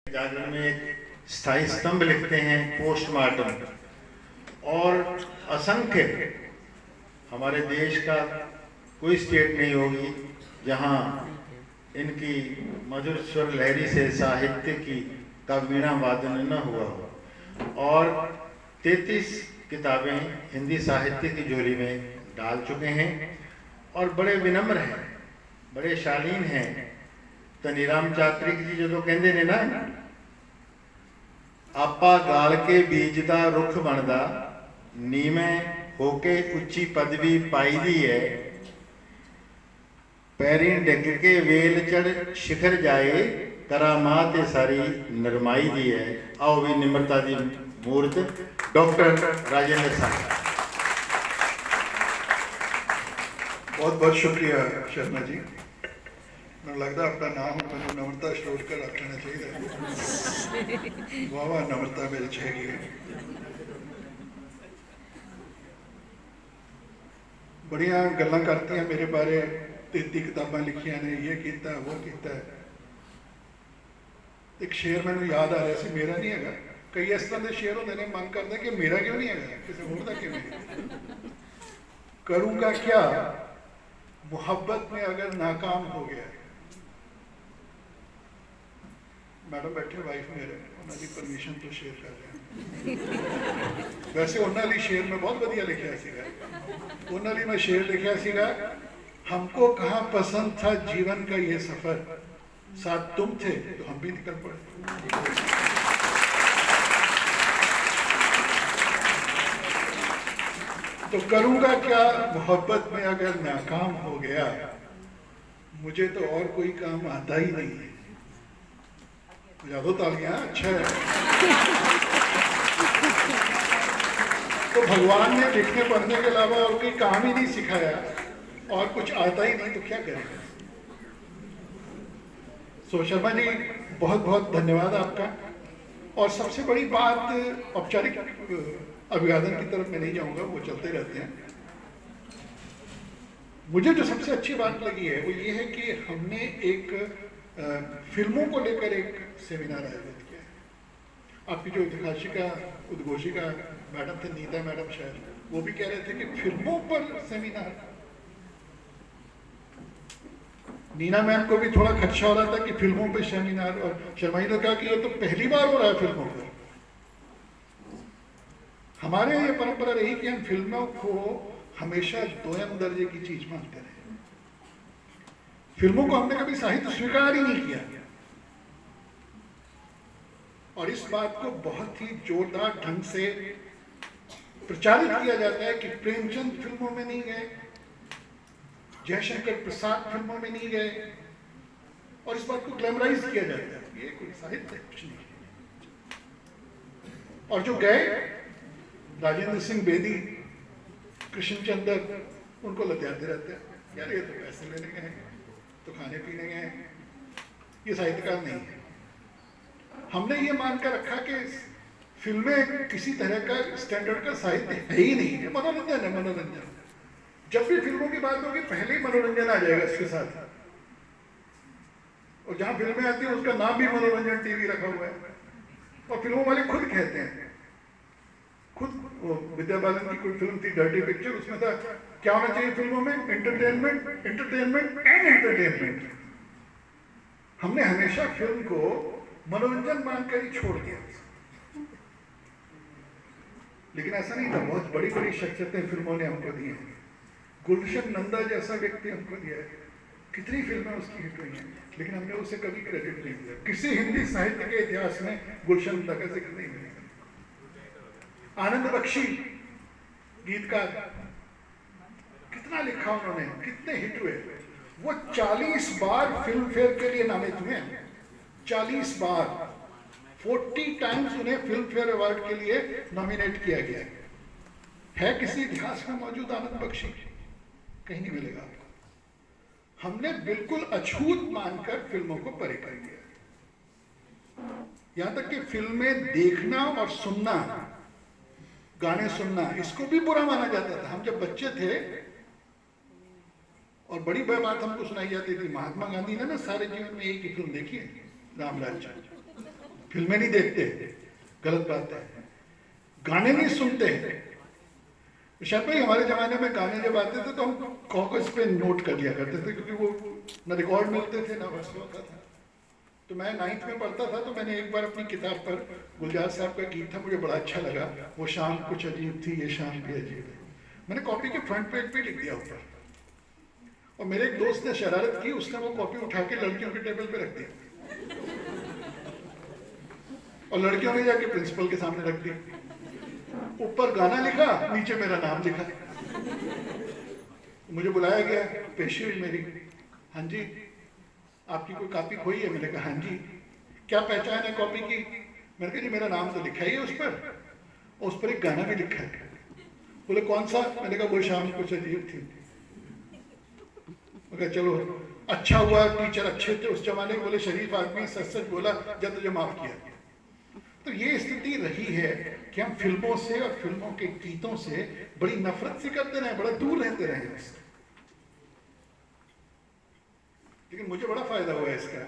जागरण में एक स्थायी स्तंभ लिखते हैं पोस्टमार्टम, और असंख्य हमारे देश का कोई स्टेट नहीं होगी जहां इनकी मधुर स्वर लहरी से साहित्य का वीणा वादन न हुआ हो। और 33 किताबें हिंदी साहित्य की झोली में डाल चुके हैं और बड़े विनम्र हैं, बड़े शालीन हैं। तनीराम चात्रिक जी जो कहते ने ना, आपा गाल के बीजदा रुख बनदा, नीमे होके उच्ची पदवी पाई दी है, पैरी डिग के वेल चढ़ शिखर जाए, करामात सारी नरमाई दी है। आओ भी निम्रता दी मूर्त डॉक्टर राजेंद्र साहब। बहुत बहुत शुक्रिया शर्मा जी। मैं लगता अपना नाम मैं नम्रता श्रोटकर रख लेना चाहिए। वाह वाह नम्रता मेरे चाहिए। बड़िया गल्लां करती हैं मेरे बारे, 33 किताबां लिखियां ने, ये किया वो किया। एक शेर मैंने याद आ रहा सी, मेरा नहीं है। कई इस तरह के शेर होते हैं, मन करता कि मेरा क्यों नहीं है, किसी होर दा किवें। करूँगा क्या मोहब्बत में अगर नाकाम हो गया। मैडम बैठे वाइफ मेरे, उन्होंने परमिशन तो शेयर कर रहे। वैसे उन्होंने शेर में बहुत बढ़िया लिखा सीगा। उन्होंने मैं शेर लिखा सीगा, हमको कहाँ पसंद था जीवन का ये सफर, साथ तुम थे तो हम भी निकल पड़े। तो करूँगा क्या मोहब्बत में अगर नाकाम हो गया, मुझे तो और कोई काम आता ही नहीं है। यादो तालियां, अच्छा है। तो भगवान ने लिखने पढ़ने के अलावा और कोई काम ही नहीं सिखाया और कुछ आता ही नहीं, तो क्या करेंगे। सो शर्मा जी बहुत बहुत धन्यवाद आपका। और सबसे बड़ी बात, औपचारिक अभिवादन की तरफ मैं नहीं जाऊंगा, वो चलते रहते हैं। मुझे जो सबसे अच्छी बात लगी है वो ये है कि हमने एक फिल्मों को लेकर एक सेमिनार आयोजित किया है। आपकी जो उद्घोषिका मैडम थे, नीता मैडम शायद, वो भी कह रहे थे कि फिल्मों पर सेमिनार। नीना मैम को भी थोड़ा खदशा हो रहा था कि फिल्मों पर सेमिनार, और शर्मा जी ने कहा कि ये तो पहली बार हो रहा है फिल्मों पर। हमारे यहाँ ये परंपरा रही कि हम फिल्मों को हमेशा दोयम दर्जे की चीज मानते रहे। फिल्मों को हमने कभी साहित्य स्वीकार ही नहीं किया। और इस बात को बहुत ही जोरदार ढंग से प्रचारित किया जाता है कि प्रेमचंद फिल्मों में नहीं गए, जयशंकर प्रसाद फिल्मों में नहीं गए, और इस बात को ग्लैमराइज किया जाता है, ये कोई साहित्य है, कुछ नहीं। और जो गए, राजेंद्र सिंह बेदी, कृष्णचंद्र, उनको लत्याते रहते हैं, यार ये तो पैसे लेने गए हैं, तो खाने पीने गए हैं, ये साहित्यकार नहीं है। हमने ये मानकर रखा कि फिल्में किसी तरह का स्टैंडर्ड का साहित्य है ही नहीं है, मनोरंजन है, मनोरंजन। जब भी फिल्मों की बात होगी पहले ही मनोरंजन आ जाएगा इसके साथ। और जहां फिल्में आती है उसका नाम भी मनोरंजन टीवी रखा हुआ है। और फिल्मों वाले खुद कहते हैं, खुद विद्या बालन की कोई फिल्म थी डर्टी पिक्चर, उसमें था क्या होना चाहिए फिल्मों में, एंटरटेनमेंट, एंटरटेनमेंट एंड एंटरटेनमेंट। हमने हमेशा फिल्म को मनोरंजन मानकर ही छोड़ दिया। लेकिन ऐसा नहीं था, बहुत बड़ी बड़ी शख्सियतें फिल्मों ने हमको दी हैं। गुलशन नंदा जैसा व्यक्ति हमको दिया है, कितनी फिल्में उसकी हिट हुई हैं, लेकिन हमने उसे कभी क्रेडिट नहीं दिया। किसी हिंदी साहित्य के इतिहास में गुलशन नंदा का जिक्र नहीं मिलेगा। आनंद बख्शी गीतकार, कितना लिखा उन्होंने, कितने हिट हुए। वो 40 बार फिल्म फेयर के लिए नामित हुए, 40 बार, 40 टाइम्स उन्हें फिल्म फेयर अवार्ड के लिए नॉमिनेट किया गया है। किसी इतिहास में मौजूद आनंद बख्शी? कहीं नहीं मिलेगा आपको। हमने बिल्कुल अछूत मानकर फिल्मों को परे कर दिया। यहां तक कि फिल्में देखना और सुनना, गाने सुनना, इसको भी बुरा माना जाता था। हम जब बच्चे थे, और बड़ी बात हमको सुनाई जाती थी, महात्मा गांधी ने ना सारे जीवन में एक ही फिल्म देखी है, रामलाल चाचा। फिल्में नहीं देखते, गलत बात है। गाने नहीं सुनते। शायद भाई हमारे जमाने में गाने जब आते थे तो हम कागज पे नोट कर लिया करते थे, क्योंकि वो न रिकॉर्ड मिलते थे ना बस होता था। तो मैं 9th में पढ़ता था, तो मैंने एक बार अपनी किताब पर गुलजार साहब का गीत था, मुझे बड़ा अच्छा लगा, वो शाम कुछ अजीब थी ये शाम भी अजीब है, मैंने कॉपी के फ्रंट पेज पे लिख दिया ऊपर। और मेरे एक दोस्त ने शरारत की, उसने वो कॉपी उठा के लड़कियों के टेबल पे रख दिया और लड़कियों ने जाके प्रिंसिपल के सामने रख दी। ऊपर गाना लिखा, नीचे मेरा नाम लिखा। मुझे बुलाया गया, पेशी हुई मेरी। हाँ जी, आपकी कोई कॉपी खोई है? मैंने कहा हाँ जी। क्या पहचान है कॉपी की? मैंने कहा जी मेरा नाम तो लिखा ही है उस पर, और उस पर एक गाना भी लिखा है। बोले कौन सा? मैंने कहा वो शाम कुछ अजीब थी। मैं चलो अच्छा हुआ, टीचर अच्छे थे उस जमाने में, बोले शरीफ आदमी, सच सच बोला, जब तुझे माफ किया। तो ये स्थिति रही है कि हम फिल्मों से और फिल्मों के गीतों से बड़ी नफरत से करते रहे, बड़ा दूर रहते रहे इससे। लेकिन मुझे बड़ा फायदा हुआ इसका।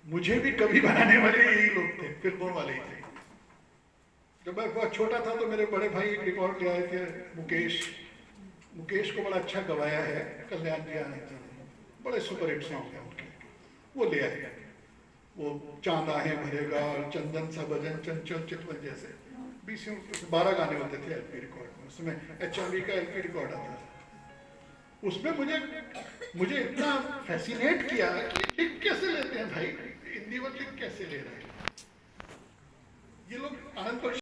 मुझे भी कभी बनाने वाले यही लोग थे, फिल्मों वाले ही थे। जब मैं बहुत छोटा था तो मेरे बड़े भाई एक रिकॉर्ड ले आए थे, मुकेश को बड़ा अच्छा गवाया है कल्याण जी आने थे, बड़े सुपर हिट सॉन्ग है उनके, वो ले आए। वो चांद आहे भरेगा और चंदन सा भजन चंचल चितवन जैसे 12 गाने होते थे एलपी रिकॉर्ड में। उसमें HMV का एलपी रिकॉर्ड आता था। उसमें मुझे इतना फैसिनेट किया कि लिख कैसे लेते हैं भाई, हिंदी में लिख कैसे ले रहे हैं ये लोग। आनंद